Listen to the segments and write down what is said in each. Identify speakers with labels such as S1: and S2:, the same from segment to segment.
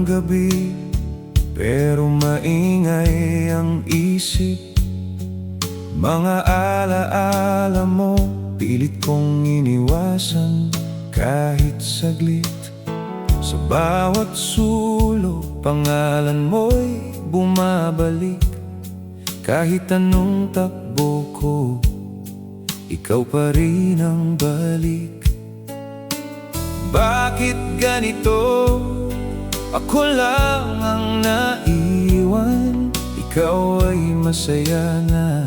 S1: gabi, pero maingay ang isip. Mga alaala mo, pilit kong iniwasan kahit saglit. Sa bawat sulok, pangalan mo'y bumabalik. Kahit anong takbo ko, ikaw pa rin ang balik. Bakit ganito? Ako lang ang naiwan. Ikaw ay masaya na,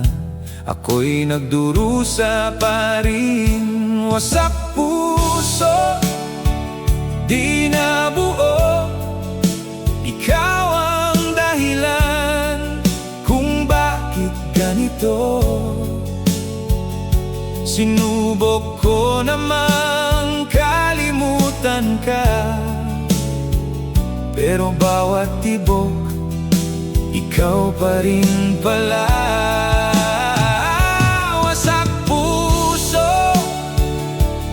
S1: ako'y nagdurusa pa rin. Wasak puso, di nabuo. Ikaw ang dahilan kung bakit ganito. Sinubok ko namang kalimutan ka, pero bawat tibok, ikaw pa rin pala. Wasak puso,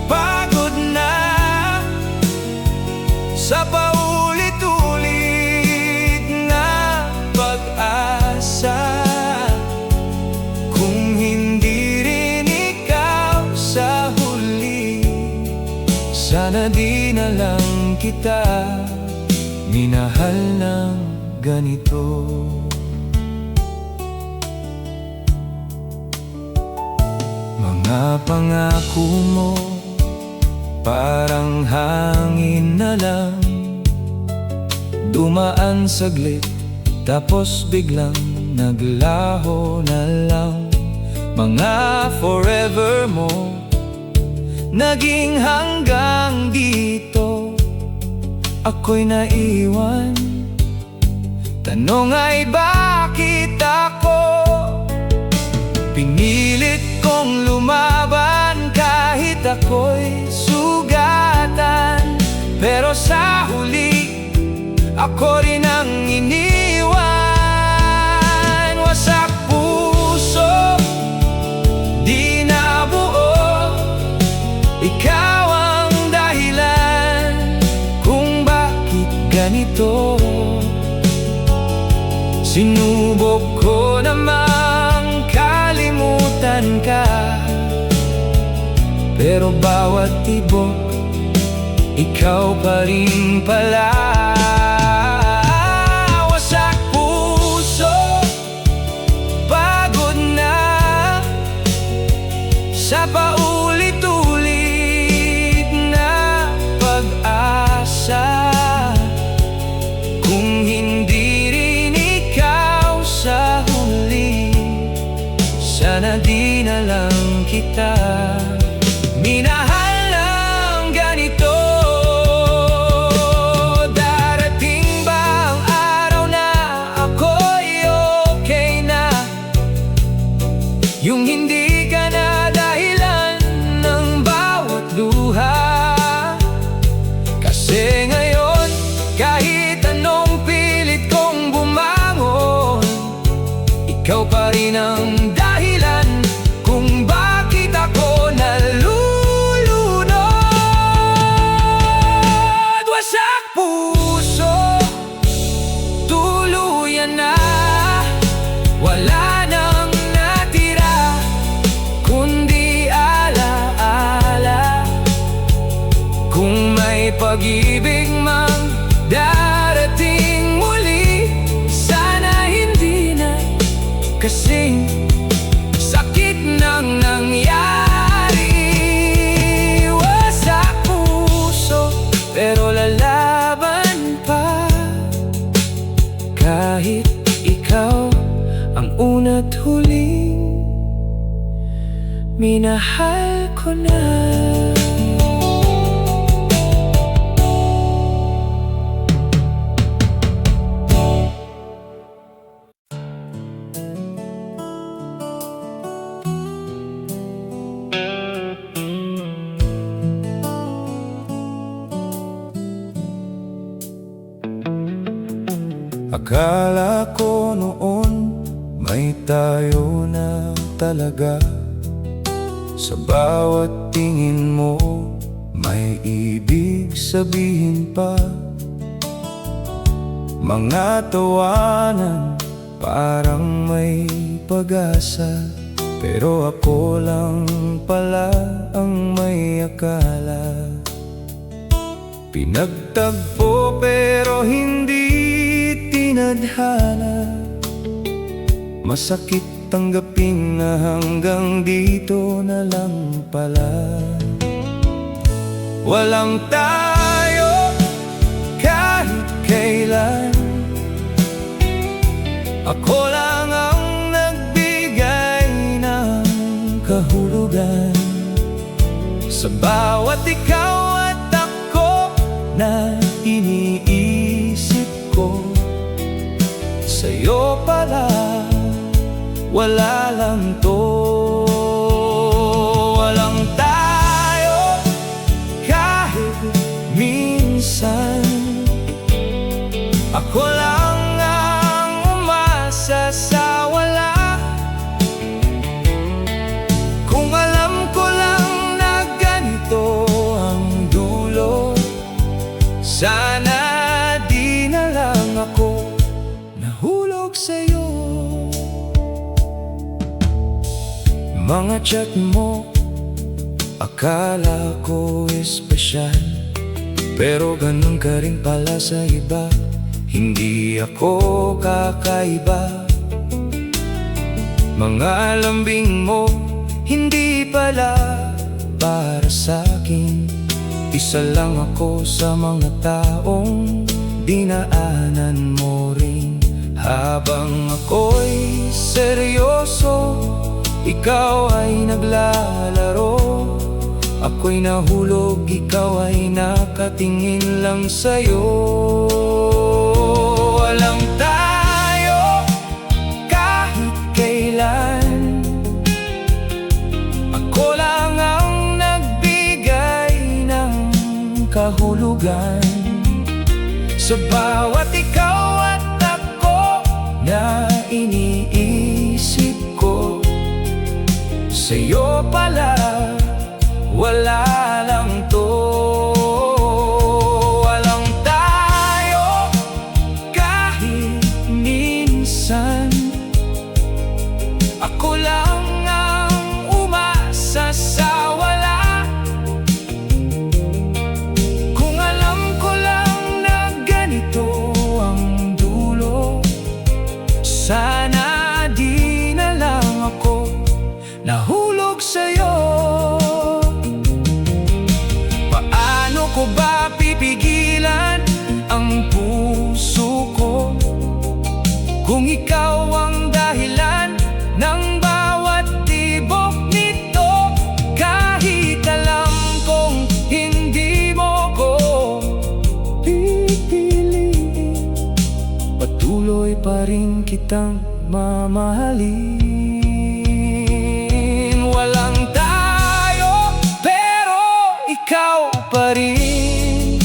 S1: pagod na sa paulit-ulit na pag-asa. Kung hindi rin ikaw sa huli, sana di na lang kita minahal ng ganito. Mga pangako mo parang hangin na lang, dumaan saglit tapos biglang naglaho na lang. Mga forever mo naging hanggang dito, ako'y naiwan. Tanong ay bakit ako? Pinilit kong lumaban kahit ako'y sugatan, pero sa huli, ako rin ang iniwan. Wasak puso, di nabuo. Ikaw ang dahilan kung bakit ganito. Sinubok ko namang kalimutan ka, pero bawat tibok, ikaw pa rin pala. Wasak puso, pagod na sa paulit-ulit na pag-asa. Kung hindi rin ikaw sa huli, sana di na lang kita minahal ng ganito. Darating ba ang araw na ako'y okay na? Yung hindi ka na dahilan ng bawat luha. Kasi ngayon, kahit anong pilit kong bumangon, ikaw pa rin ang dahilan kung bakit ako nalulunod. Wasak puso, tuluyan na, wala nang natira kundi alaala. Kung may pag-ibig mang darating muli, sana hindi na kasing sakit nang nangyari. Wasak puso, pero lalaban pa, kahit ikaw ang una't huling minahal ko na. Akala ko noon may tayo na talaga. Sa bawat tingin mo may ibig sabihin pa.
S2: Mga tawanan parang may pag-asa, pero ako lang pala ang may akala. Pinagtagpo pero hindi tinadhana, masakit tanggapin na hanggang dito na lang pala. Walang tayo kahit kailan, ako lang ang nagbigay ng kahulugan sa bawat ikaw at ako na iniisip ko. Sa'yo pala wala lang to. Walang tayo kahit minsan, ako lang ang umasa sa wala. Kung alam ko lang na ganito ang dulo, sana di na lang ako nahulog sa'yo. Mga chat mo, akala ko espesyal, pero ganun ka rin pala sa iba. Hindi ako kakaiba. Mga lambing mo, hindi pala para sa'kin. Isa lang ako sa mga taong dinaanan mo rin. Habang ako'y seryoso, ikaw ay naglalaro. Ako'y nahulog, ikaw ay nakatingin lang sa'yo. Walang tayo kahit kailan, ako lang ang nagbigay ng kahulugan sa bawat ikaw at ako na iniisip ko. Sa'yo pala wala lang to. Walang tayo kahit minsan, ako lang ang umasa sa wala. Kung alam ko lang na ganito ang dulo, sana di na lang ako nahulog sa'yo. Paano ko ba pipigilan ang puso ko kung ikaw ang dahilan ng bawat tibok nito? Kahit alam kong hindi mo ko pipiliin, patuloy pa rin kitang mamahalin. Walang tayo, pero ikaw pa rin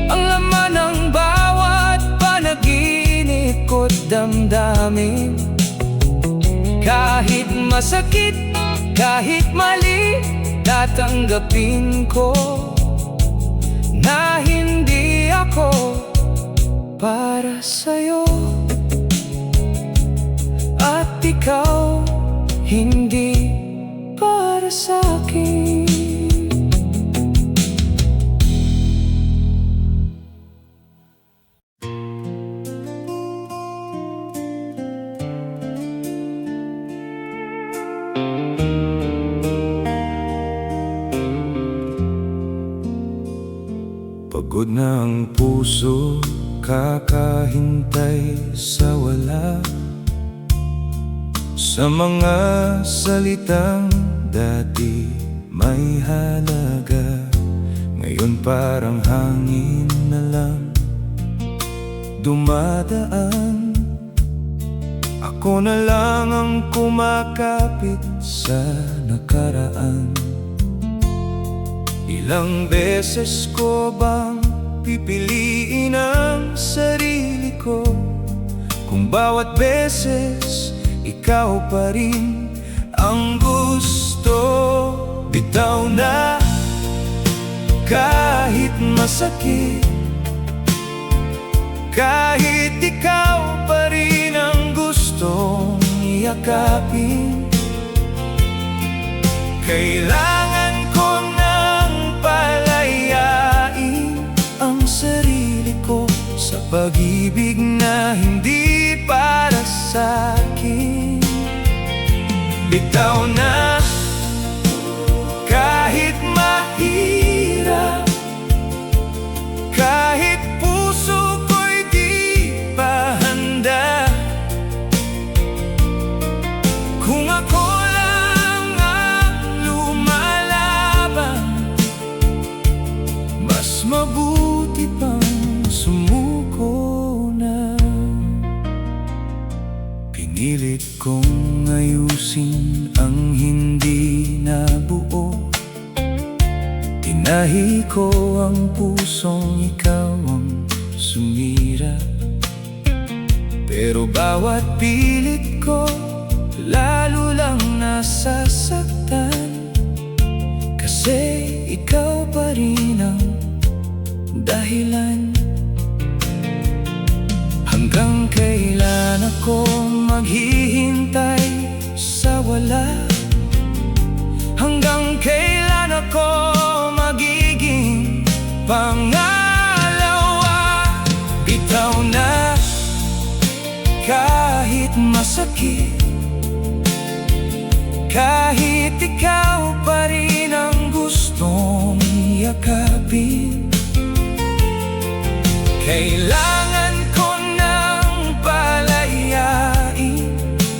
S2: ang laman ng bawat panaginip ko't damdamin. Kahit masakit, kahit mali, tatanggapin ko na hindi ako para sa'yo, at ikaw hindi para sa'kin. Pagod na ang puso, kakahintay sa wala, sa mga salitang dati may halaga. Ngayon parang hangin na lang dumadaan. Ako na lang ang kumakapit sa nakaraan. Ilang beses ko bang pipiliin ang sarili ko, kung bawat beses ikaw pa rin ang gusto. Bitaw na kahit masakit, Kahit ikaw pa rin ang gustong yakapin, kailangan ko nang palayain ang sarili ko sa pag-ibig na hindi para sa'kin. Bitaw na kahit mahirap, kahit puso ko'y di pa handa. Kung ako lang ang lumalaban, mas mabuti pang sumuko na. Pinilit kong ayusin ang hindi nabuo. Tinahi ko ang pusong ikaw ang sumira. Pero bawat pilit ko lalo lang nasasaktan, kasi ikaw pa rin ang dahilan. Hanggang kailan ako maghihintay sa wala? Hanggang kailan ako magiging pangalawa? Bitaw na kahit masakit, kahit ikaw pa rin ang gustong yakapin, kailangan ko nang palayain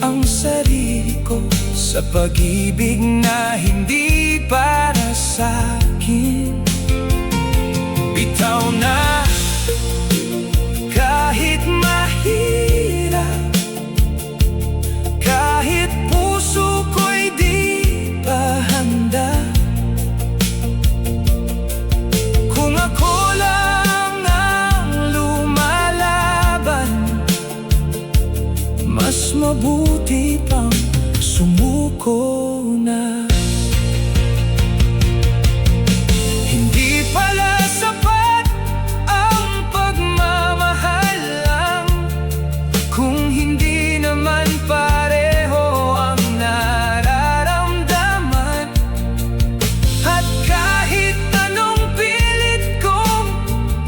S2: ang sarili ko sa pag-ibig na hindi para sa'kin. Bitaw na kahit mahirap, kahit puso ko'y di pa handa. Kung ako lang ang lumalaban, mas mabuti pang sumuko na. Hindi pala sapat ang pagmamahal lang kung hindi naman pareho ang nararamdaman. At kahit anong pilit kong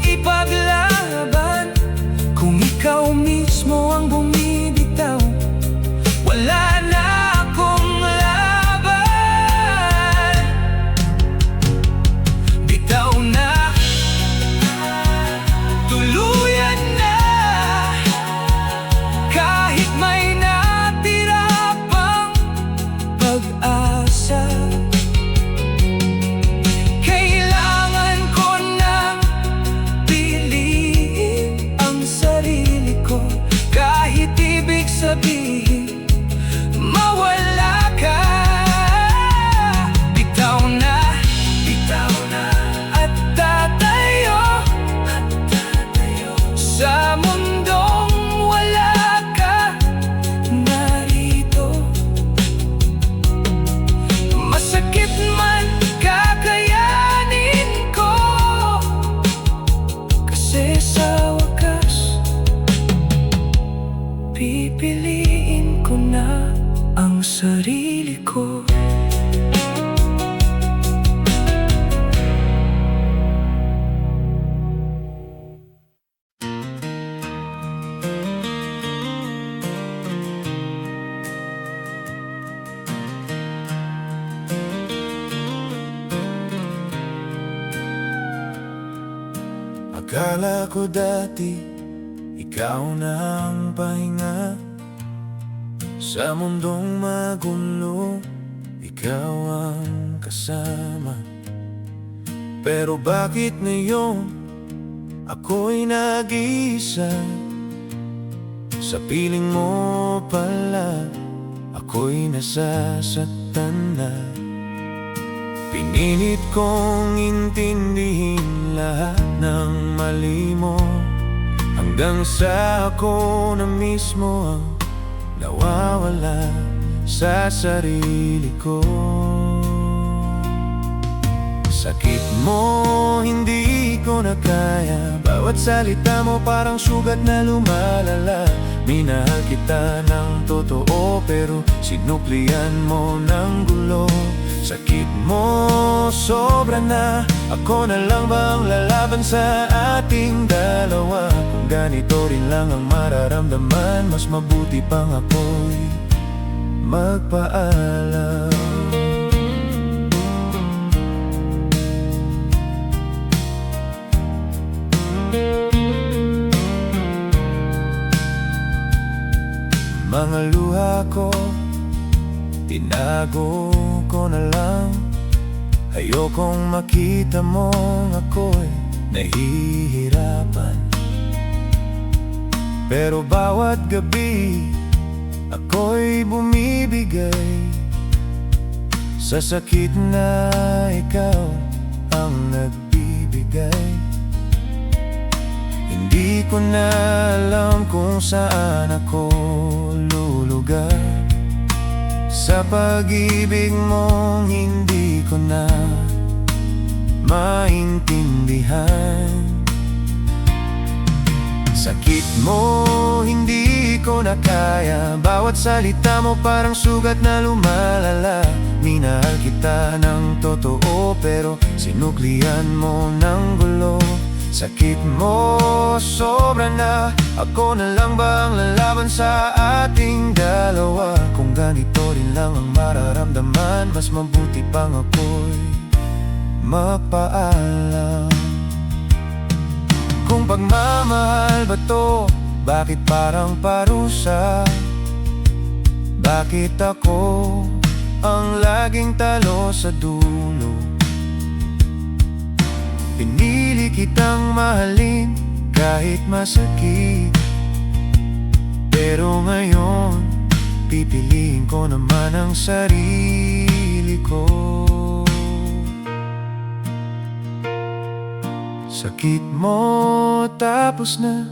S2: ipaglaban, kung ikaw mismo ang bumibitaw, wala na akong laban. Bitaw na, tuluyan na, kahit may natira pang pag-asa. Kailangan ko nang piliin ang sarili ko, kahit ibig sabihin mawala ka. Bitaw na at tatayo sa mundong wala ka narito. Masakit man kakayanin ko, kasi sa wakas pipiliin ko na ang sarili ko.
S3: Akala ko dati ikaw na ang pahinga sa mundong magulo, ikaw ang kasama. Pero bakit ngayon ako'y nag-iisa? Sa piling mo pala ako'y nasasaktan na. Pinilit kong intindihin lahat ng mali mo, hanggang sa ako na mismo ang nawawala sa sarili ko. Sakit mo, hindi ko na kaya. Bawat salita mo parang sugat na lumalala. Minahal kita ng totoo, pero sinuklian mo ng gulo. Sakit mo, sobra na. Ako na lang ba ang lalaban sa ating dalawa? Kung ganito rin lang ang mararamdaman, mas mabuti pang ako'y magpaalam. Mga luha ko, tinago ko na lang. Ayokong makita mong ako'y nahihirapan. Pero bawat gabi, ako'y bumibigay sa sakit na ikaw ang nagbibigay. Hindi ko na alam kung saan ako lulugar. Sa pag-ibig mong hindi ko na maintindihan. Sakit mo, hindi ko na kaya. Bawat salita mo parang sugat na lumalala. Minahal kita ng totoo, pero sinuklian mo ng gulo. Sakit mo, sobra na. Ako na lang ba ang lalaban sa ating dalawa? Kung ganito rin lang ang mararamdaman, mas mabuti pang ako'y magpaalam. Kung pagmamahal ba to, bakit parang parusa? Bakit ako ang laging talo sa dulo? Pinili kitang mahalin kahit masakit, pero ngayon pipiliin ko naman ang sarili ko. Sakit mo tapos na,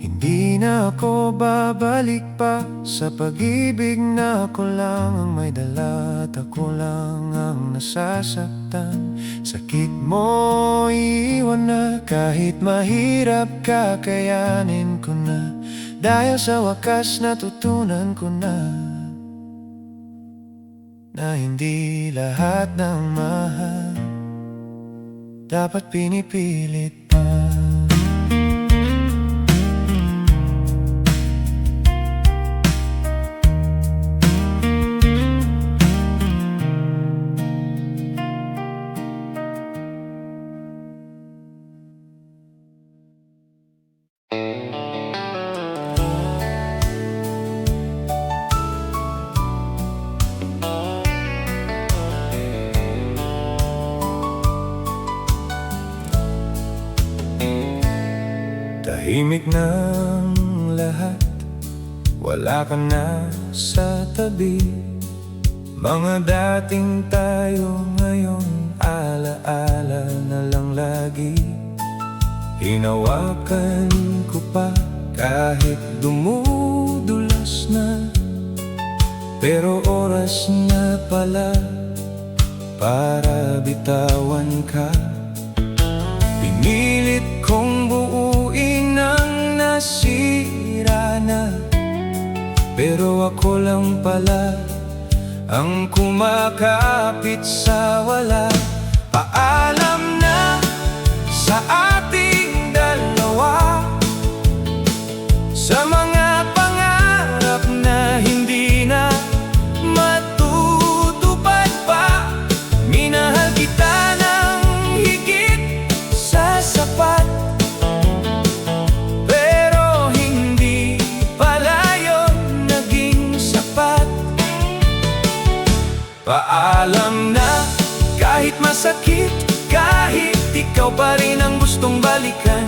S3: hindi na ako babalik pa sa pag-ibig na ako lang ang may dala at ako lang ang nasasaktan. Sakit mo, iwan na, kahit mahirap kakayanin ko na. Dahil sa wakas natutunan ko na hindi lahat ng mahal dapat pinipilit pa. Tahimik ng lahat, wala ka na sa tabi. Mga dating tayo ngayon, alaala na lang lagi. Hinawakan ko pa kahit dumudulas na, pero oras na pala para bitawan ka. Pinilit kong buuin ang nasira na, pero ako lang pala ang kumakapit sa wala. Paalam na sa ating dalawa, sa mga pangarap na hindi na matutupad pa. Minahal kita ng higit sa sapat, pero hindi pala yun naging sapat. Paalam na, kahit masakit, kahit ikaw pa rin ang gustong balikan.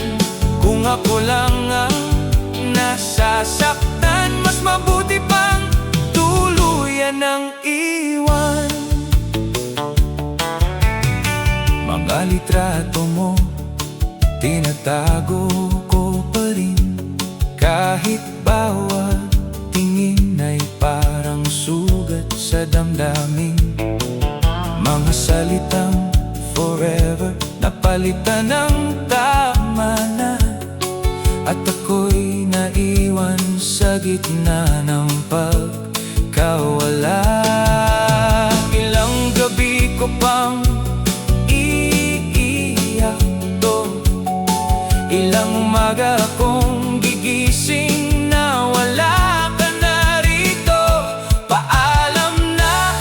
S3: Kung ako lang ang nasasaktan, mas mabuti pang tuluyan ng iwan. Mga litrato mo, tinatago ko pa rin, kahit bawat tingin ay parang sugat sa damdamin. Mga salitang
S2: forever, napalitan ng tama na. At ako'y naiwan sa gitna ng pagkawala. Ilang gabi ko pang iiyak to, ilang umaga akong gigising na wala ka na rito. Paalam na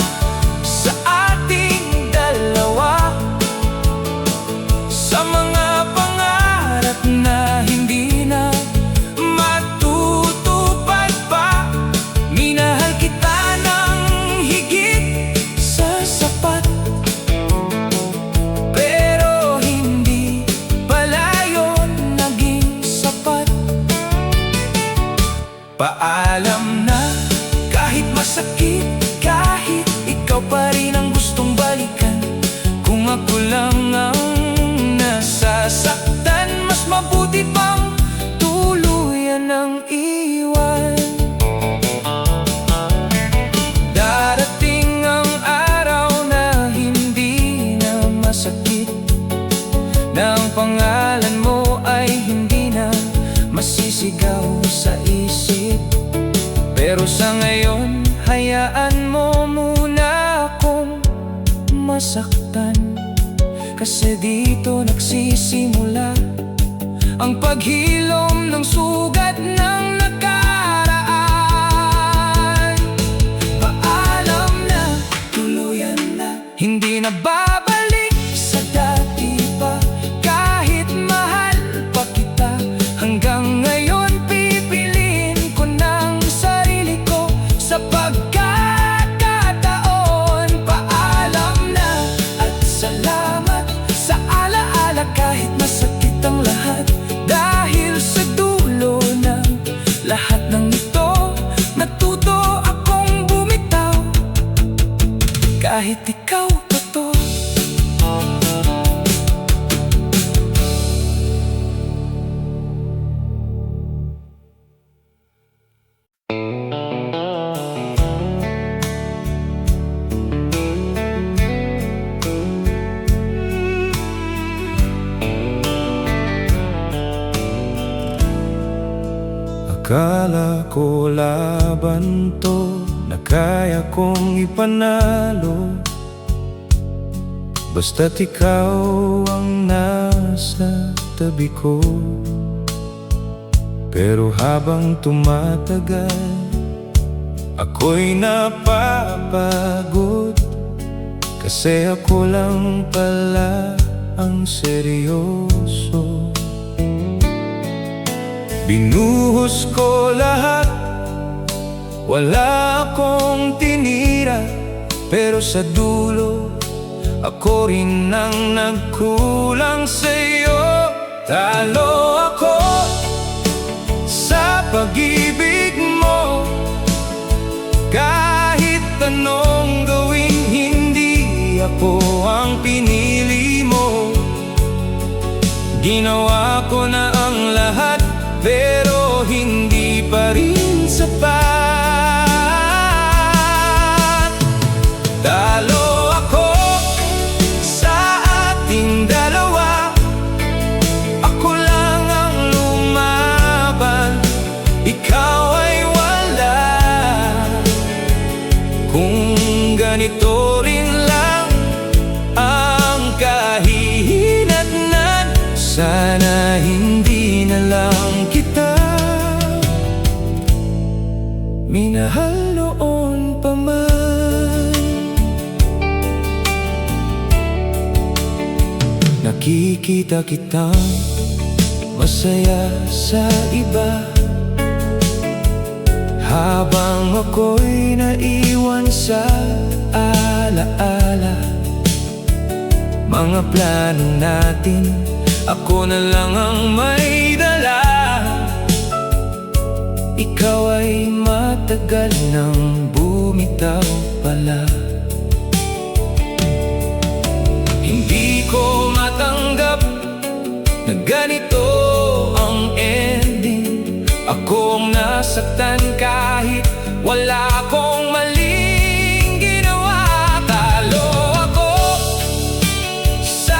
S2: sa ating dalawa, sa mga pangarap na hindi na matutupad pa. Minahal kita ng higit sa sapat, pero hindi pala yun naging sapat. Paalam na, kahit masakit, kahit ikaw pa rin ang gustong balikan. Kung ako lang ang nasasaktan, mas mabuti pang tuluyan ng iwan. Darating ang araw na hindi na masakit, na ang pangalan mo ay hindi na masisigaw sa isip. Pero sa ngayon, hayaan mo muna akong masaktan, kasi dito nagsisimula ang paghilom ng sugat ng nakaraan. Paalam na, tuluyan na, hindi na babalik sa dati pa. Kahit mahal pa kita, hanggang ngayon pipiliin ko ng sarili ko sa pagkakataon. Paalam na at salamat sa alaala, kahit masakit ang lahat. Dahil sa dulo ng lahat ng ito, natuto akong bumitaw, kahit ikaw pa to. Akala ko laban to, na kaya kong ipanalo, basta't ikaw ang nasa tabi ko. Pero habang tumatagal, ako'y napapagod, kasi ako lang pala ang seryoso. Binuhos ko lahat, wala akong tinira, pero sa dulo, ako rin ang nagkulang sa'yo. Talo ako sa pag-ibig mo, kahit anong gawin, hindi ako ang pinili mo. Ginawa ko na ang lahat, pero hindi pa rin sapat. Talo ako sa ating dalawa, ako lang ang lumaban, ikaw ay wala. Kung ganito rin lang ang kahihinatnan, sana hindi na lang kita minahal noon pa man. Nakikita kitang masaya sa iba, habang ako'y naiwan sa alaala. Mga plano natin, ako na lang ang may dala. Ikaw ay matagal nang bumitaw pala. Hindi ko matanggap na ganito ang ending. Ako ang nasaktan kahit wala akong maling ginawa. Talo ako sa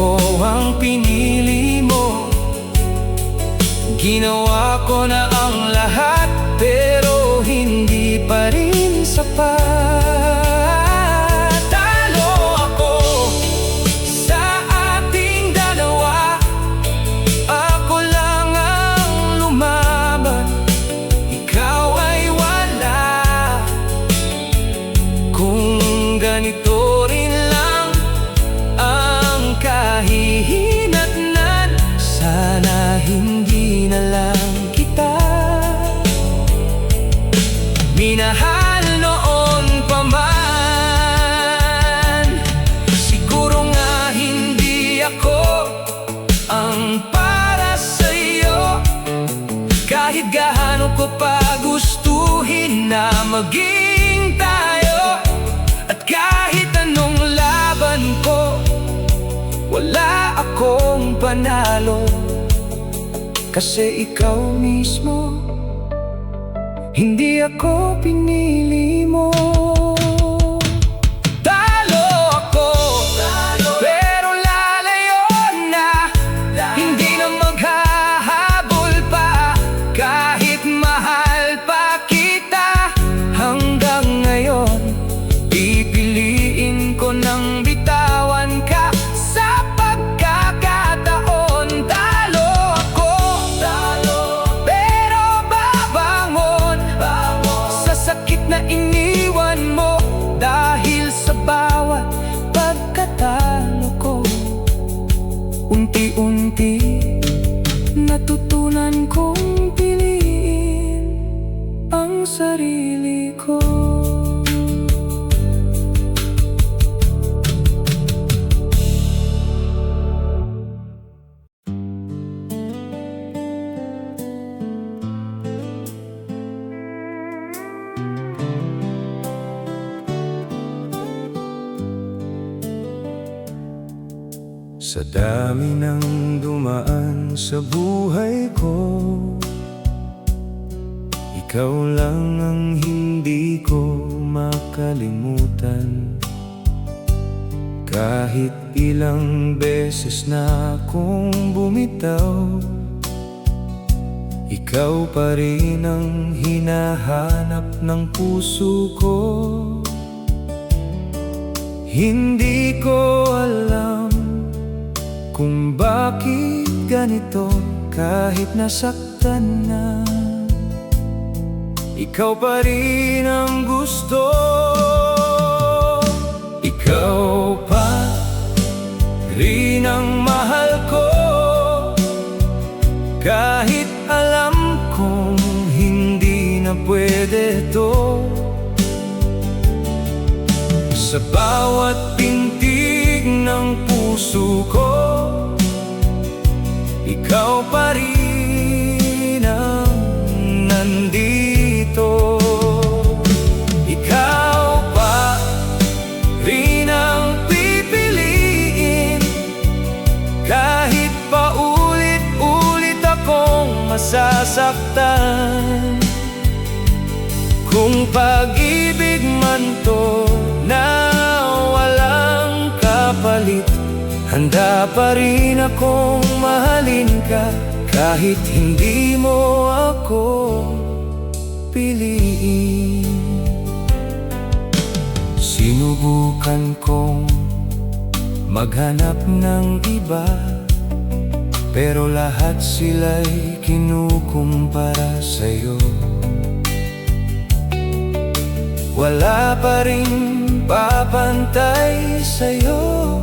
S2: ako ang pinili mo. Ginawa ko na ang lahat, pero hindi pa rin sapat. Talo ako sa ating dalawa. Ako lang ang lumaban, ikaw ay wala. Kung ganito rin lang ang kahihinatnan, sana hindi na lang kita minahal noon pa man. Siguro nga hindi ako ang para sa'yo, kahit gaano ko pa gustuhin na maging tayo. At kahit anong laban ko, wala akong panalo, kasi ikaw mismo, hindi ako pinili mo. Talo ako, pero lalayo na, hindi na maghahabol pa. Kahit mahal pa kita hanggang ngayon, pipiliin ko nang bitawan ka sa pagkakataon. Talo ako, pero babangon sa sakit na iniwan mo. Dahil sa bawat pagkatalo ko, unti-unti natutunan kong piliin ang sarili ko.
S3: Sa dami ng dumaan sa buhay ko, ikaw lang ang hindi ko makalimutan. Kahit ilang beses na akong bumitaw, ikaw pa rin ang hinahanap ng puso ko. Hindi ko alam kung bakit ganito, kahit nasaktan na, ikaw pa rin ang gusto. Ikaw pa rin ang mahal ko, kahit alam kong hindi na pwede to. Sa bawat pintig ng puso ko, ikaw pa rin ang nandito. Ikaw pa rin ang pipiliin, kahit paulit-ulit akong masasaktan. Kung pag-ibig man to na walang kapalit, handa pa rin akong mahalin ka, kahit hindi mo ako piliin. Sinubukan kong maghanap ng iba, pero lahat sila'y kinukumpara sa'yo. Wala pa rin papantay sa'yo,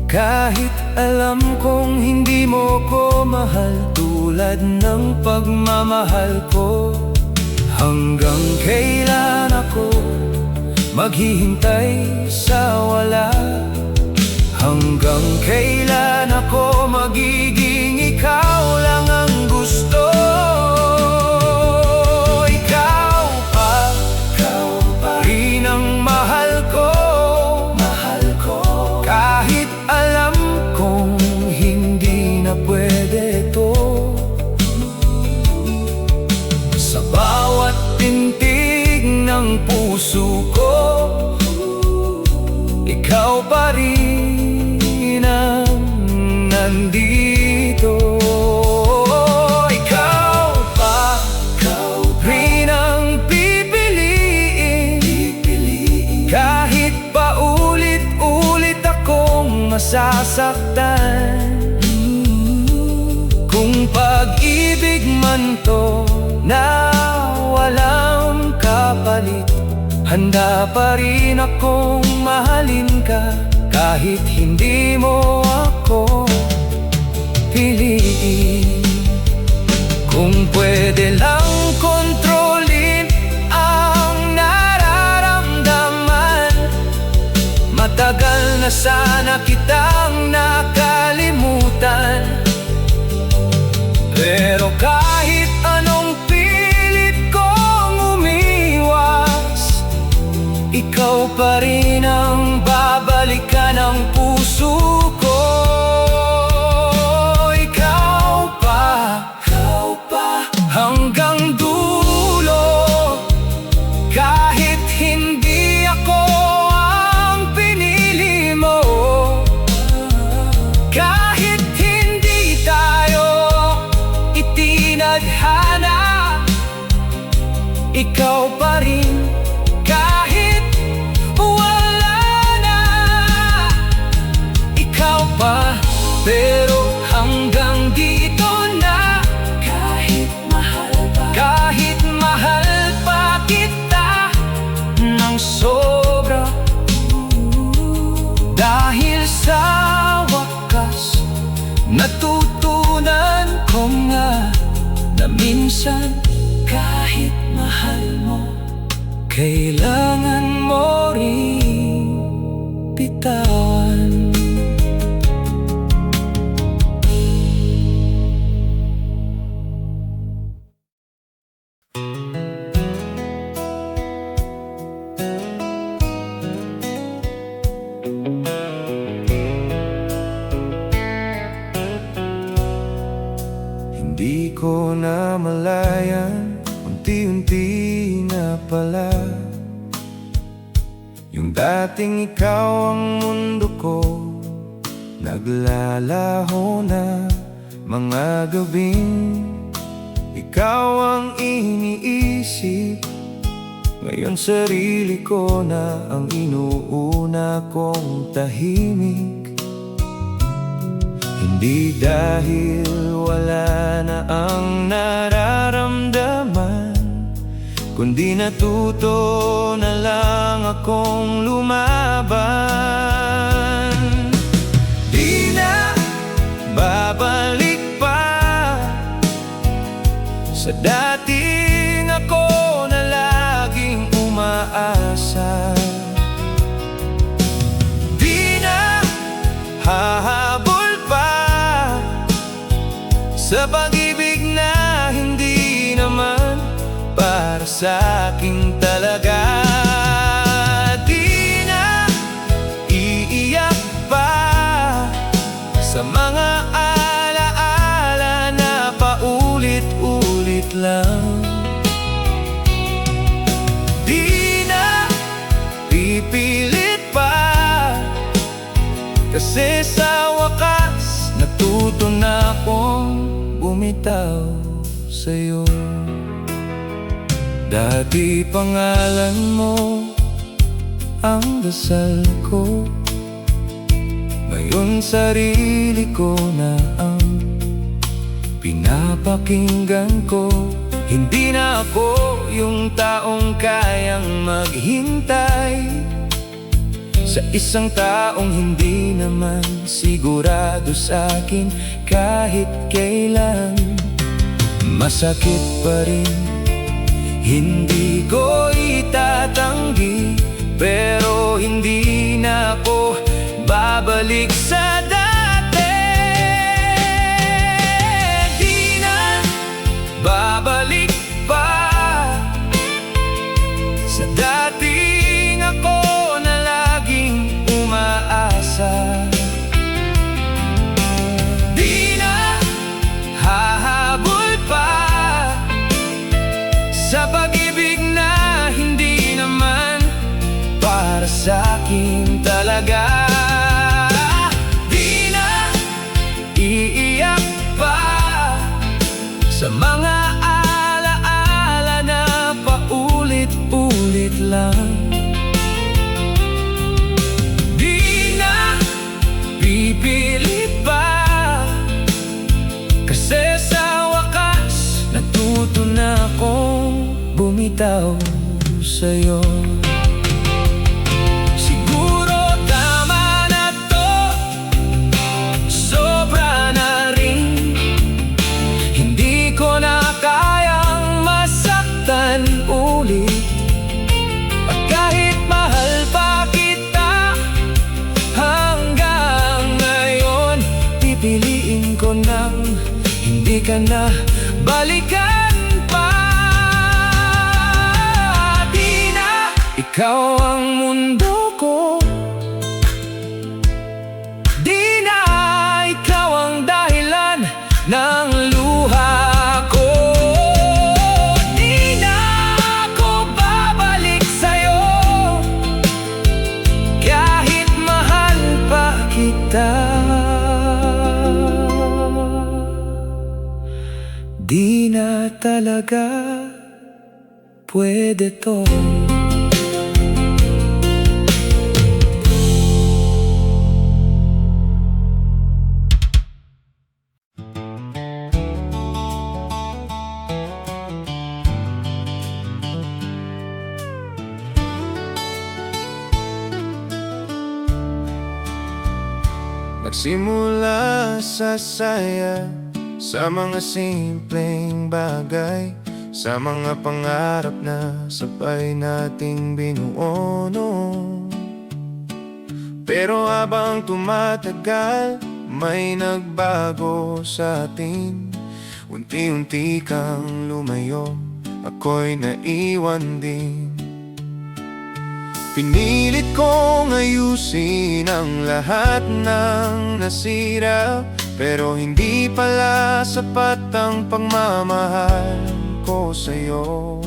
S3: kahit alam kong hindi mo ko mahal tulad ng pagmamahal ko. Hanggang kailan ako maghihintay sa wala? Hanggang kailan ako magiging ikaw lang ang gusto? Ikaw pa rin ang mahal ko, kahit alam kong hindi na pwede to. Sa bawat tintig ng puso ko, ikaw pa rin
S2: nandito. Ikaw pa rin ang pipiliin, kahit pa ulit-ulit akong masasaktan. Kung pag-ibig man to na walang kapalit, handa pa rin akong mahalin ka kahit hindi mo ako piliin. Kung pwede lang kontrolin ang nararamdaman, matagal na sana kitang nakalimutan. Pero kahit anong pilit kong umiwas, ikaw pa rin ang babalikan ng puso ko. Ikaw pa hanggang dulo, kahit hindi ako ang pinili mo, kahit hindi tayo itinadhana, ikaw pa rin kahit wala na. Ikaw pa, pero hanggang dito na. Kahit mahal pa kita ng sobra, dahil sa wakas natutunan ko nga na minsan kahit mahal mo, kailangan mo rin bitawan.
S3: Hindi ko na malayan, unti-unti na pala, yung dating ikaw ang mundo ko. Naglalaho na mga gabing ikaw ang iniisip. Ngayon sarili ko na ang inuuna kong tahimik. Hindi dahil wala na ang nararamdaman, kundi natuto na lang akong lumaban. Di na babalik pa sa dating ako na laging umaasa. Di na hahabol sa pag-ibig na hindi naman para sa akin talaga. Di na iiyak pa sa mga alaala na paulit-ulit lang. Di na pipilit pa, kasi sa wakas natuto na akong bumitaw sa'yo. Dati pangalan mo ang dasal ko, ngayon sarili ko na ang pinapakinggan ko. Hindi na ako yung taong kayang maghintay sa isang taong hindi naman sigurado sa akin kahit kailan. Masakit pa rin, hindi ko itatanggi, pero hindi na ako babalik sa dati. Di na babalik pa sa dating ako na laging umaasa. Di na hahabol pa sa pag-ibig na hindi naman para sa akin talaga. Di na
S2: lang. Di na pipilit pa, kasi sa wakas natuto na akong bumitaw sa'yo. Siguro tama na to, sobra na rin. Hindi ko na kayang masaktan ulit. At kahit mahal pa kita hanggang ngayon, pipiliin ko nang hindi ka na balikan pa. Di na ikaw ang mundo ko, di na ikaw ang dahilan ng luha ko. Di na ako babalik sa'yo, kahit mahal pa kita. Di na talaga pwede to.
S3: Nagsimula sa saya, sa mga simpleng bagay, sa mga pangarap na sabay nating binuo noon. Pero habang tumatagal, may nagbago sa atin. Unti-unti kang lumayo, ako'y naiwan din. Pinilit kong ayusin ang lahat ng nasira, pero hindi pala sapat ang pagmamahal ko sa'yo.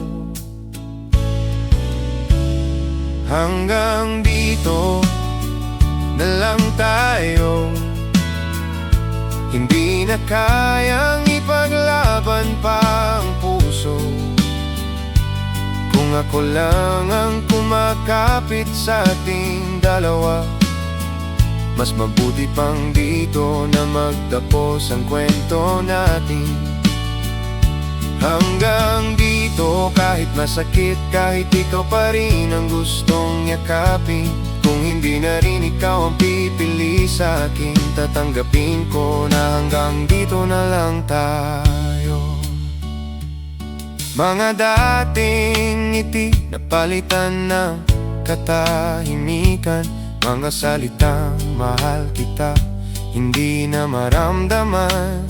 S3: Hanggang dito na lang tayo, hindi na kayang ipaglaban pa ang puso. Kung ako lang ang kumakapit sa ating dalawa, mas mabuti pang dito na magtapos ang kwento natin. Hanggang dito, kahit masakit, kahit ikaw pa rin ang gustong yakapin. Kung hindi na rin ikaw ang pipili sa akin, tatanggapin ko na hanggang dito na lang tayo. Mga dating ngiti napalitan ng katahimikan, mga salitang mahal kita hindi na maramdaman.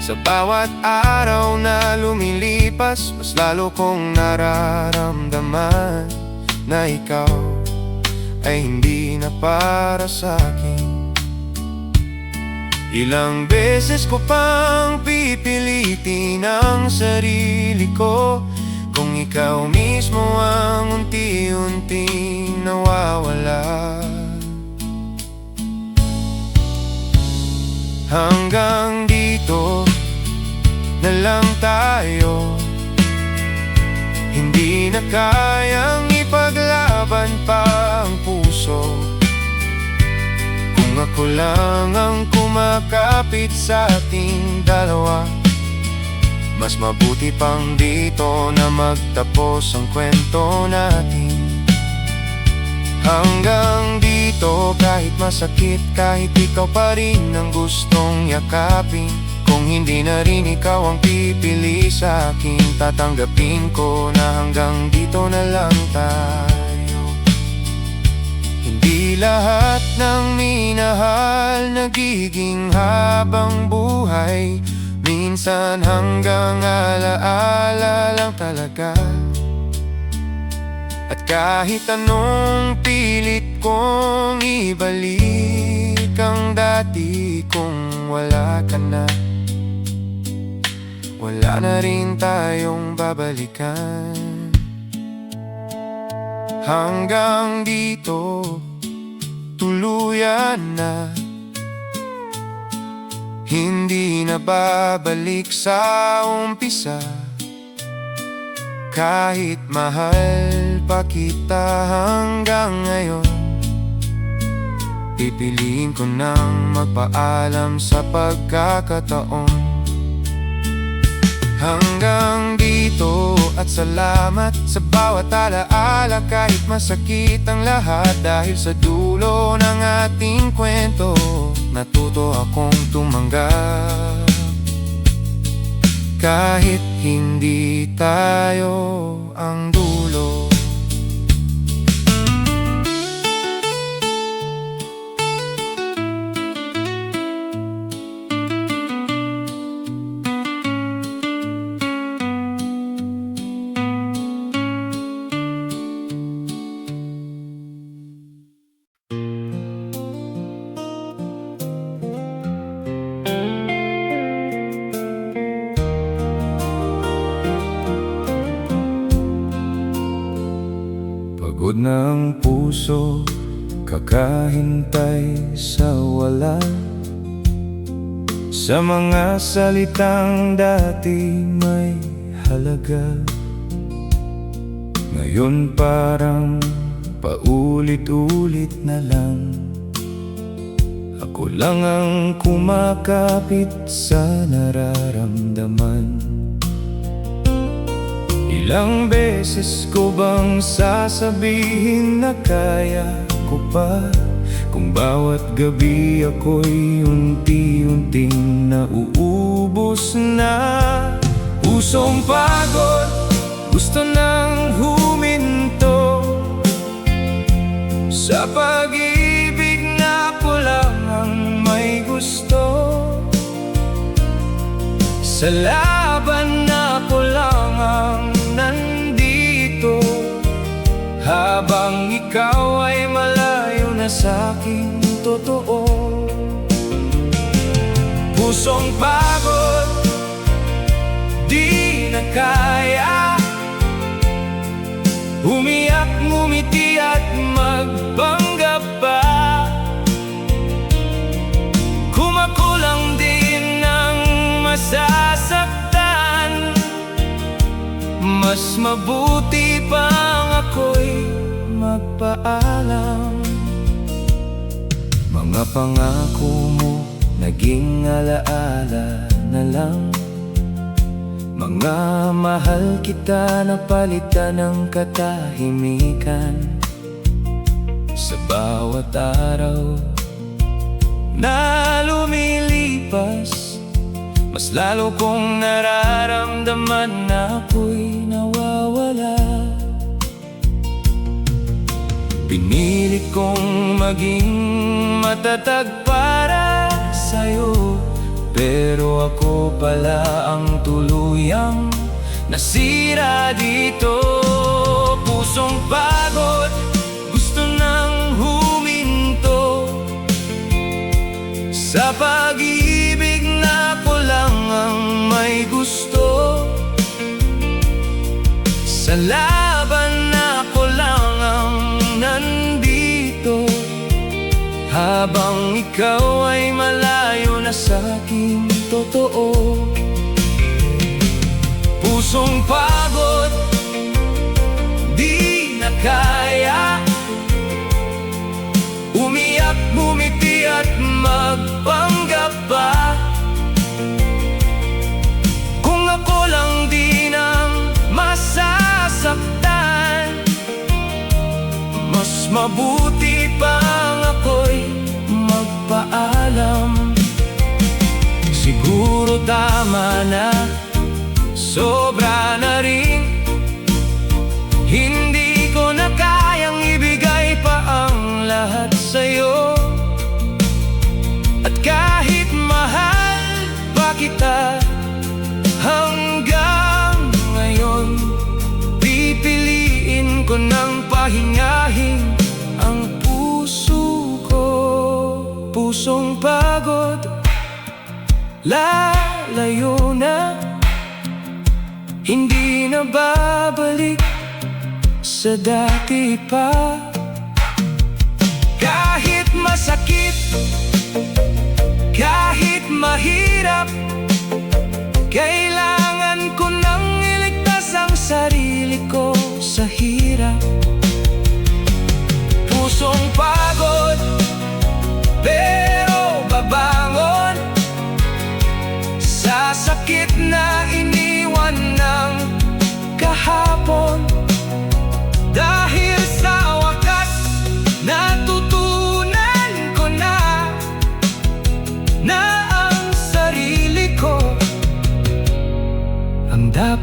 S3: Sa bawat araw na lumilipas, mas lalo kong nararamdaman na ikaw ay hindi na para sa'kin. Ilang beses ko pang pipilitin ang sarili ko, kung ikaw mismo ang unti-unting nawawala. Hanggang dito na lang tayo, hindi na kayang ipaglaban pa ang puso. Kung ako lang ang kumakapit sa ating dalawa, mas mabuti pang dito na magtapos ang kwento natin. Hanggang dito, kahit masakit, kahit ikaw pa rin ang gustong yakapin. Kung hindi na rin ikaw ang pipili sa akin, tatanggapin ko na hanggang dito na lang tayo. Hindi lahat ng minahal nagiging habang buhay, minsan hanggang alaala lang talaga. At kahit anong pilit kong ibalik ang dati, kung wala ka na, wala na rin tayong babalikan. Hanggang dito, tuluyan na, hindi na babalik sa umpisa. Kahit mahal pa kita hanggang ngayon. Pipiliin ko nang magpaalam sa pagkakataon. Hanggang dito at salamat sa bawat alaala. Kahit masakit ang lahat, dahil sa dulo ng ating kwento natuto akong tumanggap. Kahit hindi tayo ang dulo. Pagod na ang puso, kakahintay sa wala. Sa mga salitang dati may halaga, ngayon parang paulit-ulit na lang. Ako lang ang kumakapit sa nararamdaman. Ilang beses ko bang sasabihin na kaya ko pa, kung bawat gabi ako'y unti-unting nauubos na. Pusong pagod, gusto nang huminto sa pag-ibig na ko lang ang may gusto. Sa laban na ko lang ang nandito, habang ikaw ay malayo na sa'king totoo. Pusong pagod, di na kaya umiyak, ngumiti at magpanggap pa. Kumakulang din ng masasaktan, mas mabuti pang ako'y magpaalam. Mga pangako mo naging alaala na lang. Mga mahal kita na palitan ng katahimikan. Sa bawat araw na lumilipas, mas lalo kong nararamdaman na ako'y nawawala. Pinilit kong maging matatag para sa'yo, pero ako pala ang tuluyang nasira dito. Pusong pagod, gusto nang huminto sa pag-ibig na ko lang ang may gusto. Sa laban na ko lang ang nandito, habang ikaw ay malayo na sa'king totoo. Pusong pagod, di na kaya umiyak, ngumiti at magpanggap pa. Kung ako lang din ang masasaktan, mas mabuti pang ako'y magpaalam. Siguro tama na, sobra na rin. Hindi ko na kayang ibigay pa ang lahat sa'yo. At kahit mahal pa kita hanggang ngayon, pipiliin ko nang pahingahin ang puso ko. Pusong pagod, lalayo na, hindi na babalik sa dati pa. Kahit masakit, kahit mahirap, kailangan ko nang iligtas ang sarili ko sa hirap.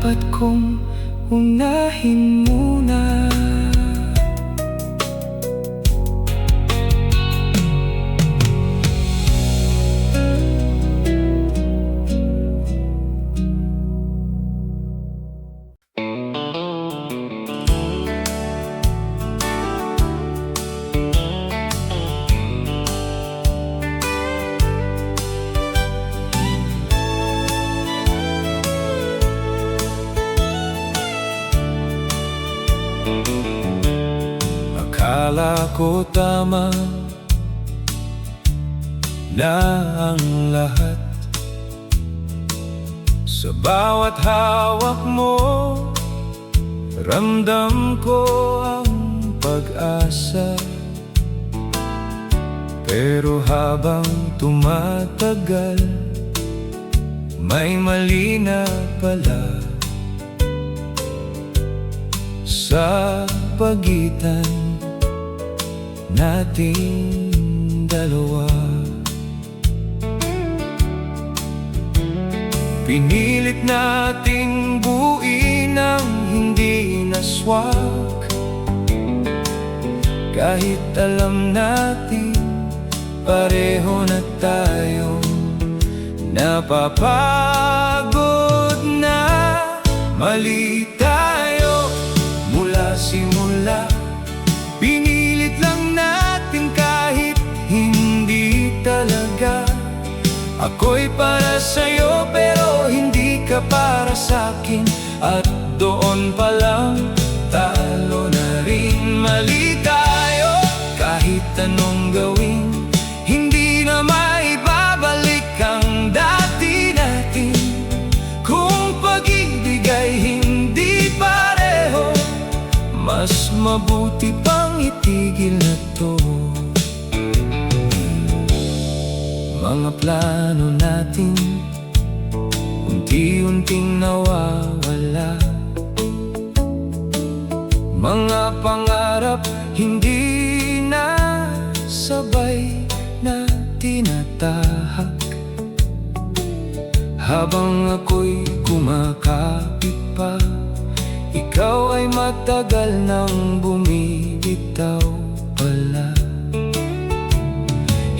S2: dapat kong unahin muna. Akala ko tama na ang lahat. Sa bawat hawak mo, ramdam ko ang pag-asa. Pero habang tumatagal, may mali na pala sa pagitan nating dalawa. Pinilit nating buuin ang hindi naswak, kahit alam natin pareho na tayong napapagod na. Mali tayo mula simula, pinilit lang natin kahit hindi talaga. Ako'y para sa'yo pero hindi ka para sa'kin, at doon pa lang talo na rin. Mali tayo kahit anong gawin, hindi na maibabalik ang dati natin. Kung pag-ibig ay hindi pareho, mas mabuti pang itigil na to. Mga plano natin unti-unting nawawala, mga pangarap hindi na sabay na tinatahak. Habang ako'y kumakapit pa, ikaw ay matagal nang bumibitaw pala.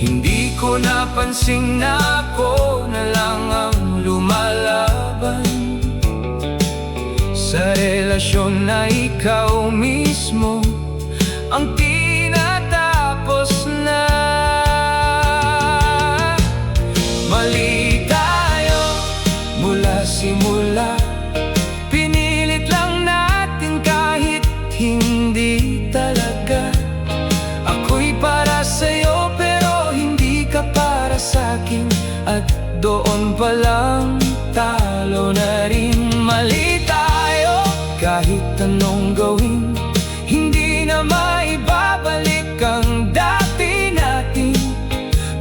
S2: Hindi ko napansin na ako na lang ang lumalaban sa relasyon na ikaw mismo ang tinatapos na. Mali tayo mula simula, pinilit lang natin kahit hindi talaga. Ako'y para sa'yo pero hindi ka para sa'kin, at doon pa lang talo na rin. Mali tayo kahit anong gawin, hindi na maibabalik ang dati natin.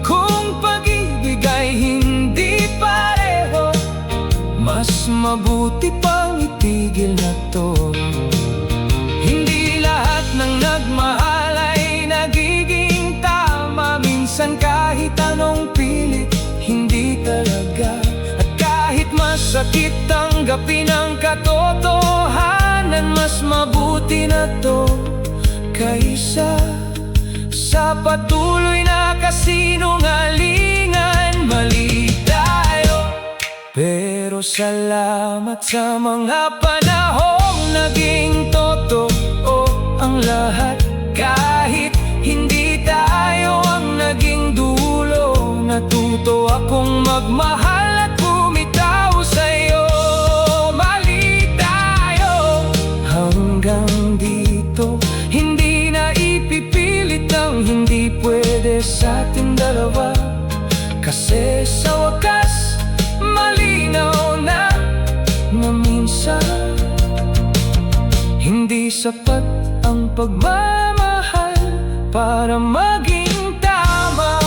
S2: Kung pag-ibig ay hindi pareho, mas mabuti pang itigil na to. Hindi lahat ng nagmahal ay nagiging tama. Minsan kahit anong pilit, hindi talaga. At kahit masakit tanggapin ang katotohanan, mas mabuti na to kaysa sa patuloy na kasinungalingan. Mali tayo pero salamat sa mga panahong naging totoo ang lahat. Kahit hindi tayo ang naging dulo, natuto akong magmahal at bumitaw sa'yo. Mali tayo hanggang dito, hindi na ipipilit ang hindi pwede sa ating dalawa. Kasi sa wakas, malinaw na minsan hindi sapat ang pagmamahal para maging tama.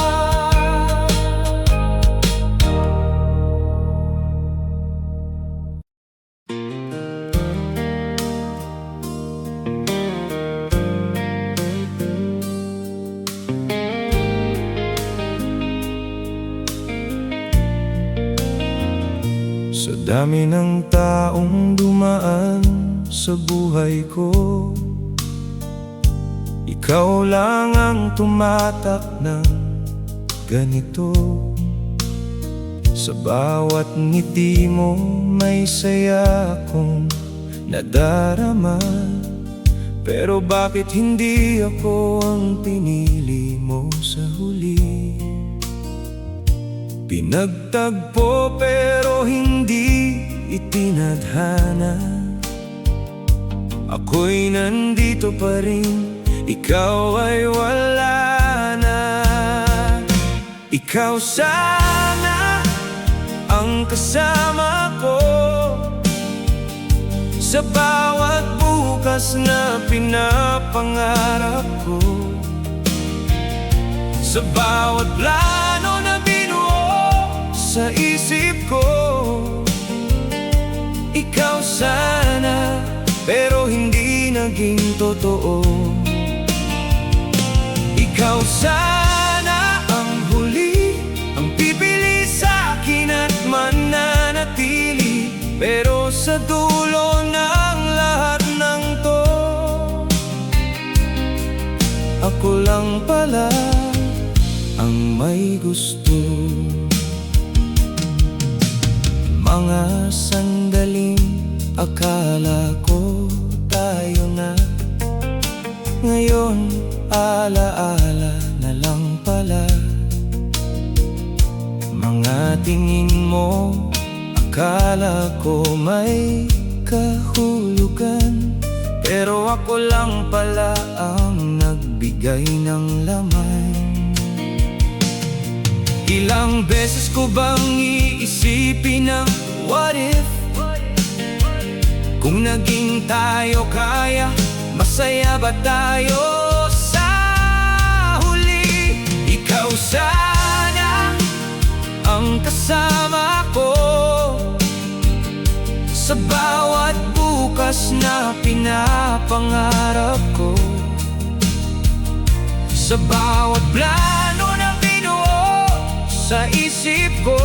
S3: Sa dami ng taong dumaan sa buhay ko, ikaw lang ang tumatak ng ganito. Sa bawat ngiti mo may saya akong nadarama. Pero bakit hindi ako ang pinili mo sa huli? Pinagtagpo pero hindi itinadhana. Ako'y nandito pa rin, ikaw ay wala na. Ikaw sana ang kasama ko sa bawat bukas na pinapangarap ko, sa bawat plano na binuo sa isip ko. Ikaw sana, pero hindi naging totoo. Ikaw sana ang huli, ang pipili sa akin at mananatili. Pero sa dulo ng lahat ng to, ako lang pala ang may gusto. Mga sandaling akala ko tayo na, ngayon alaala na lang pala. Mga tingin mo, akala ko may kahulugan, pero ako lang pala ang nagbigay ng laman. Ilang beses ko bang iisipin ang what if? Kung naging tayo kaya, masaya ba tayo sa huli? Ikaw sana ang kasama ko sa bawat bukas na pinapangarap ko, sa bawat plano na binuo sa isip ko.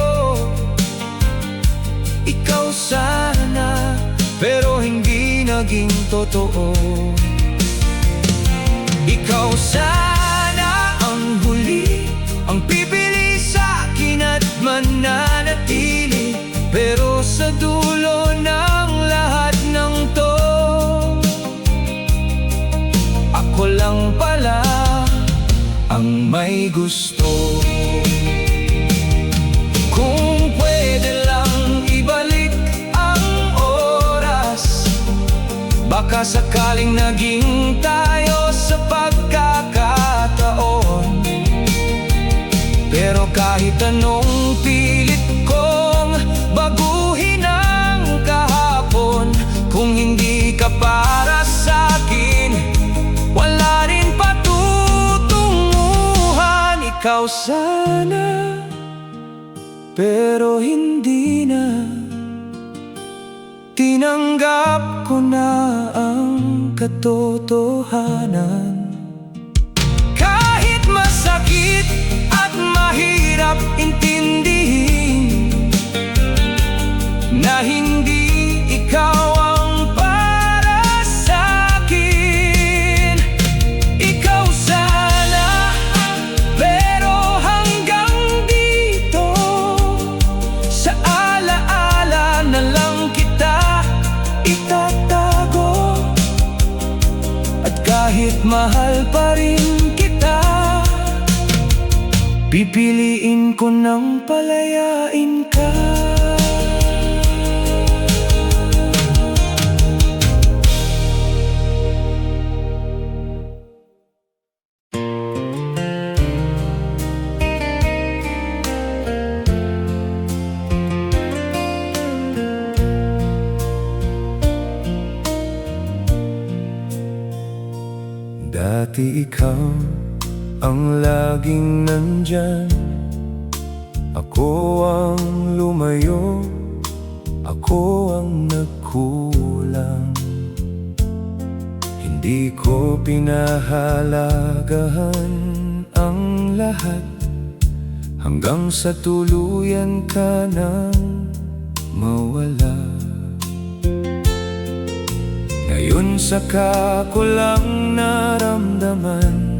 S3: Ikaw sana, pero hindi naging totoo. Ikaw sana ang huli, ang pipili sa akin at mananatili. Pero sa dulo ng lahat ng to, ako lang pala ang may gusto. Kung pwede lang ibalik ang oras, baka sakaling naging tayo sa pagkakataon. Pero kahit anong pilit kong baguhin ang kahapon, kung hindi ka para sa'kin, wala rin patutunguhan. Ikaw sana, pero hindi na. Tinanggap ko na ang katotohanan. Kahit masakit at mahirap intindihin na hindi ikaw ang para sa'kin. Ikaw sana, pero hanggang dito. Sa alaala na lang kita itatago. At kahit mahal pa rin kita, pipiliin ko nang palayain ka. Dati ikaw ang laging nandyan, ako ang lumayo, ako ang nagkulang. Hindi ko pinahalagahan ang lahat, hanggang sa tuluyan ka nang
S2: mawala. Ngayon saka ko lang naramdaman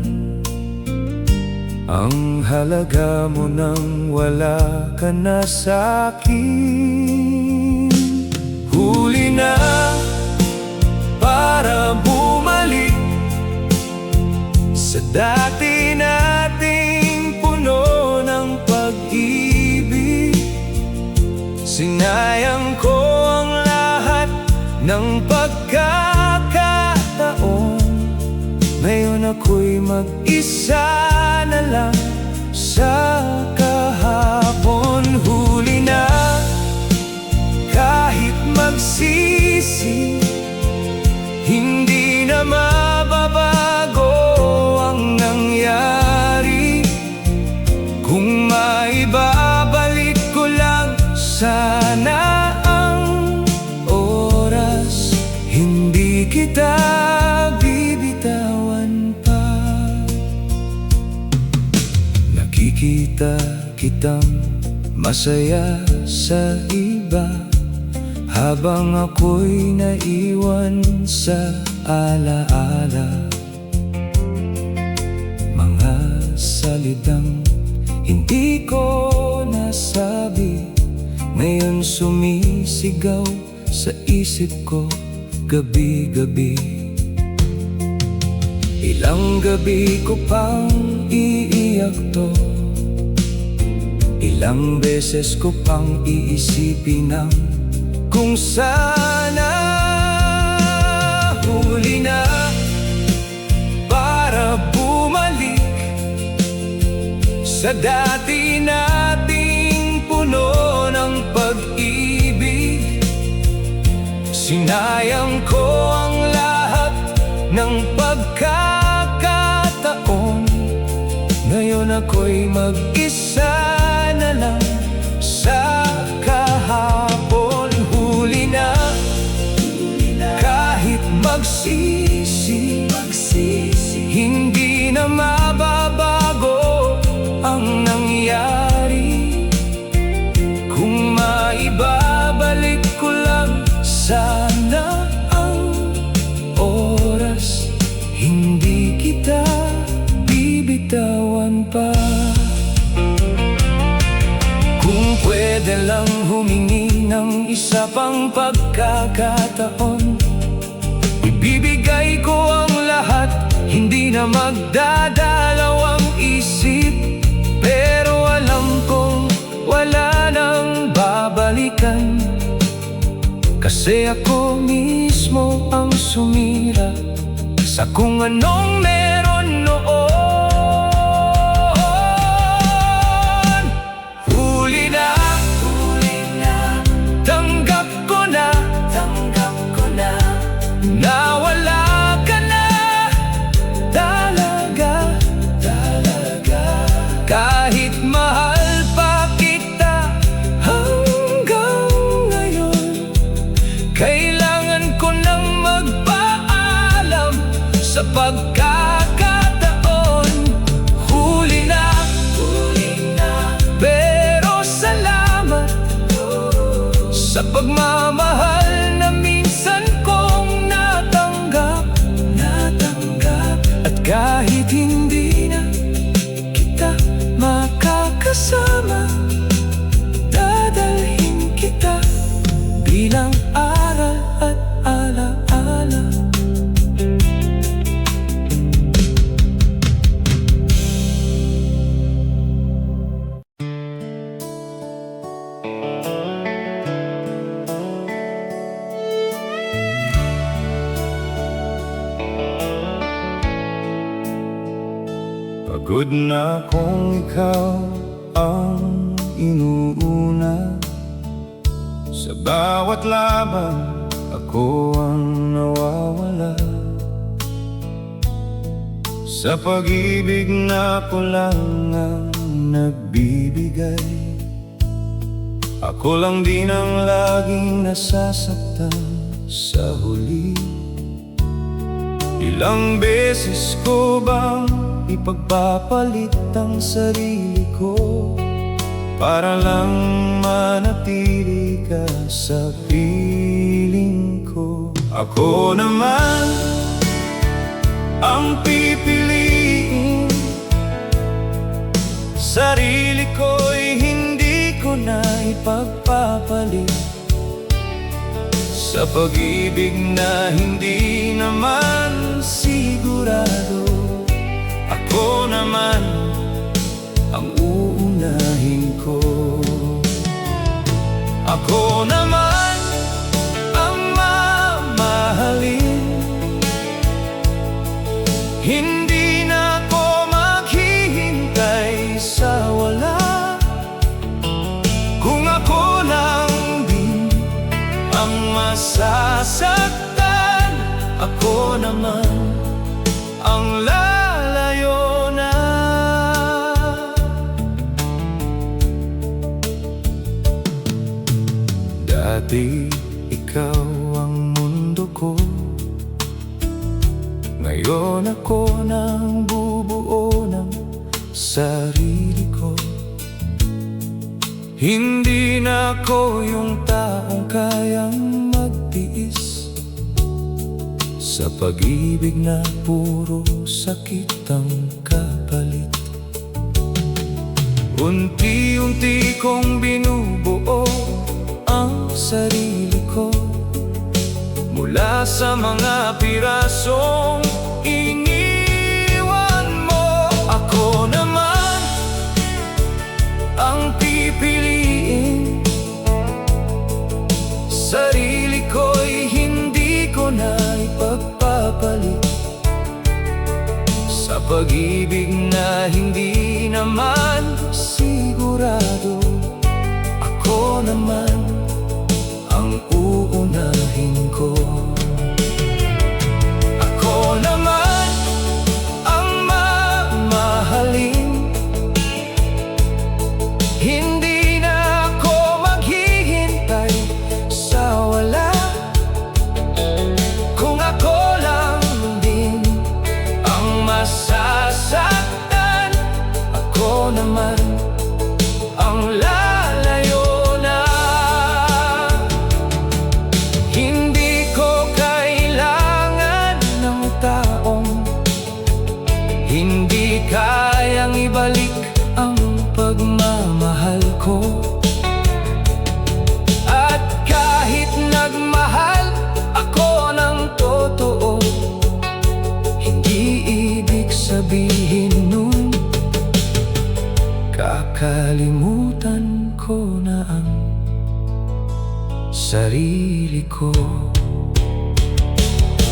S2: ang halaga mo nang wala ka na sa'kin. Huli na para bumalik sa dati nating puno ng pag-ibig. Sinayang ko ang lahat ng pagkakataon. Ngayon ako'y mag-isa na lang sa kahapon. Huli na kahit magsisi, hindi na mababago ang nangyari. Kung maibabalik ko lang sana ang oras, hindi kita bibitawan pa. Nakikita kitang masaya sa iba, habang ako'y naiwan sa alaala. Mga salitang hindi ko nasabi, ngayon sumisigaw sa isip ko gabi-gabi. Ilang gabi ko pang iiyak to, ilang beses ko pang iisipin ang kung sana huli na para bumalik sa dati nating puno ng pag-ibig. Sinayang ko ang lahat ng pagkakataon. Ngayon ako'y mag-isa na lang sa kahapon. Huli na kahit magsisi, hindi na mababago ang nangyari. Kung maibabalik ko lang sana ang oras, hindi kita bibitawan pa. Kung pwede lang humingi ng isa pang pagkakataon, ibibigay ko ang lahat, hindi na magdadalawang isip. Pero alam kong wala nang babalikan, kasi ako mismo ang sumira sa kung anong meron noon. Huli na, tanggap ko na, na wala ka na talaga. Kahit mahal pa kita hanggang ngayon, kailangan ko nang magpaalam sa pagkakataon. Huli na, pero salamat sa pagmamahal na minsan kong natanggap. At kahit hindi na kita makakasama, dadalhin kita bilang aral at alaala.
S3: Pagod na kung ikaw ang inuuna, sa bawat laban ako ang nawawala. Sa pag-ibig na ako lang ang nagbibigay, ako lang din ang laging nasasaktan sa huli. Ilang beses ko bang ipagpapalit ang sarili ko para lang manatili ka sa piling ko. Ako naman ang pipiliin, sarili ko'y hindi ko na ipagpapalit sa pag-ibig na hindi naman sigurado. Ako naman ang uunahin ko. Ako naman ang mamahalin. Hindi na ako maghihintay sa wala. Kung ako lang din ang masasaktan, ako naman ang lalayo na. Dati ikaw ang mundo ko, ngayon ako nang bubuo ng sarili ko. Hindi na ako yung taong kayang magtiis sa pag-ibig na puro sakit ang kapalit. Unti-unti kong binubuo ang sarili ko mula sa mga pirasong iniwan mo. Ako naman ang pipiliin, sarili ko'y hindi ko na ipagpapalit sa pag-ibig na hindi naman sigurado. Ako naman ang uunahin ko. Ako naman ang mamahalin. Hindi na ako maghihintay sa wala. Kung ako lang din ang masasaktan, ako naman ang lalayo na. Hindi ko kailangan ng taong hindi kayang ibalik ang pagmamahal ko. At kahit nagmahal ako ng totoo, hindi ibig sabihin nun kakalimutan ko na ang sarili ko.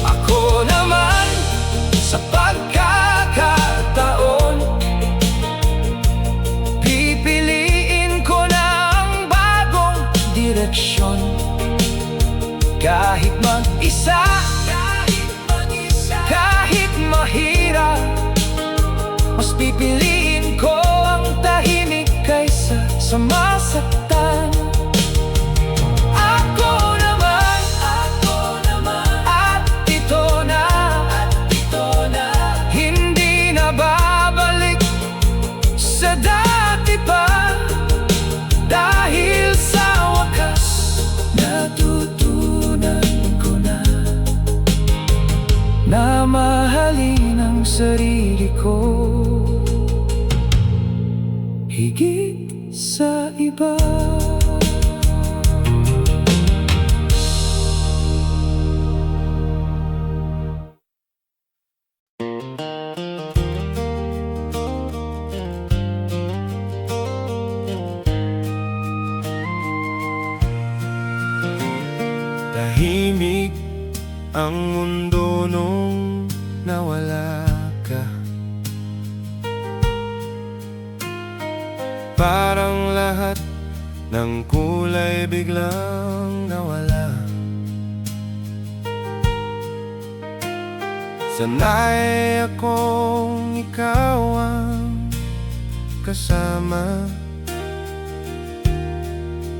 S3: Ako naman sa pagkakataon, pipiliin ko na ang bagong direksyon. Kahit mag-isa, kahit mahirap, mas pipiliin ko ang tahimik kaysa sa masaktan. Ako naman, at ito na, hindi na babalik sa dati pa. Dahil sa wakas, natutunan ko na mahalin ang sarili ko higit sa iba. Tahimik ang mundo nung nawala ka. Parang lahat ng kulay biglang nawala. Sanay akong ikaw ang kasama.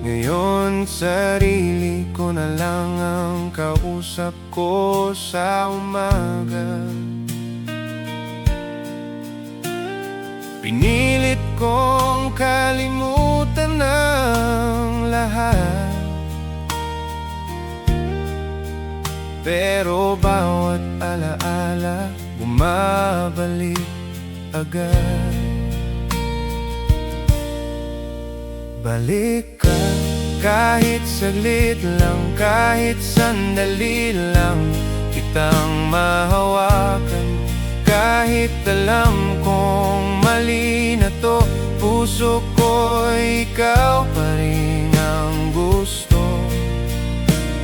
S3: Ngayon sarili ko na lang ang kausap ko sa umaga. Pinilit kong kalimutan ang lahat. lahat. Pero bawat alaala bumabalik agad. Balik ka kahit saglit lang, kahit sandali lang kitang mahawakan. Kahit alam kong mali na to, puso ko ikaw pa rin ang gusto.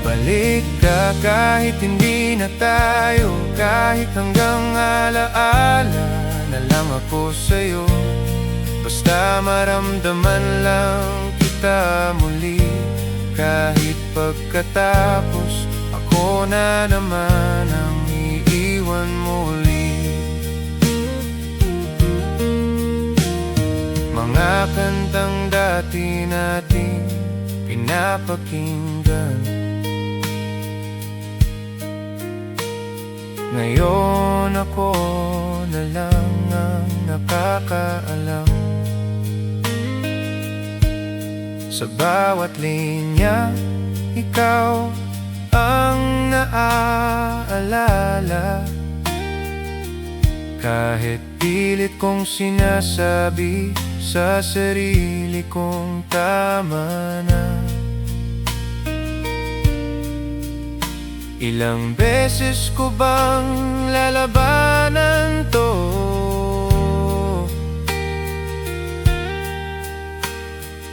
S3: Balik ka kahit hindi na tayo, kahit hanggang alaala na lang ako sa'yo. Basta maramdaman lang kita muli, kahit pagkatapos ako na naman ang iiwan muli. Mga kantang dati nating pinapakinggan, ngayon ako na lang ang nakakaalam. Sa bawat linya, ikaw ang naaalala. Kahit pilit kong sinasabi sa sarili kong tama na. Ilang beses ko bang lalabanan to?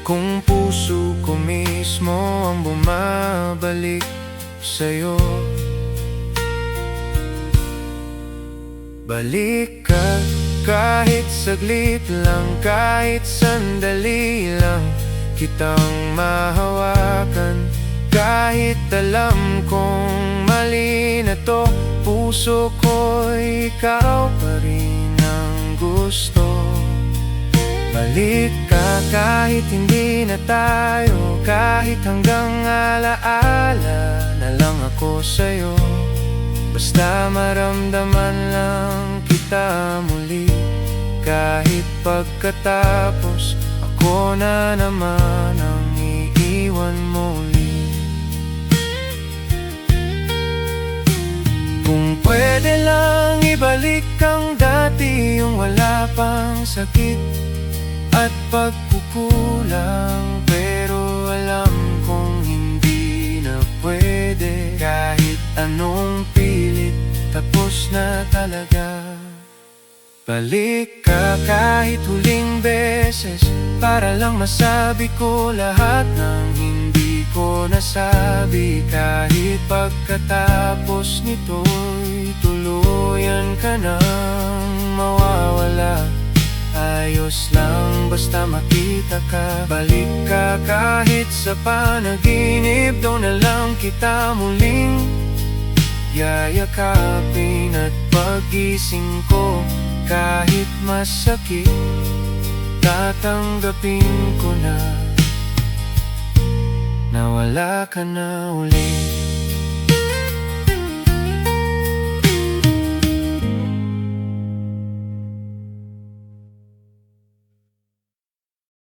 S3: Kung puso ko mismo ang bumabalik sa'yo. Balik ka kahit saglit lang, kahit sandali lang kitang mahawakan. Kahit alam kong mali na to, puso ko ikaw pa rin ang gusto. Balik ka kahit hindi na tayo, kahit hanggang alaala na lang ako sa'yo. Basta maramdaman lang kita muli, kahit pagkatapos ako na naman ang iiwan muli. Kung pwede lang ibalik ang dati, yung wala pang sakit at pagkukulang. Pero alam kong hindi na pwede, kahit anong pilit, tapos na talaga. Balik ka kahit huling beses, para lang masabi ko lahat ng hindi ko nasabi. Kahit pagkatapos nito'y tuluyan ka nang mawawala, ayos lang basta makita ka. Balik ka kahit sa panaginip, doon na lang kita muling yayakapin. At pag-gising ko, kahit masakit, tatanggapin ko na wala ka na uli.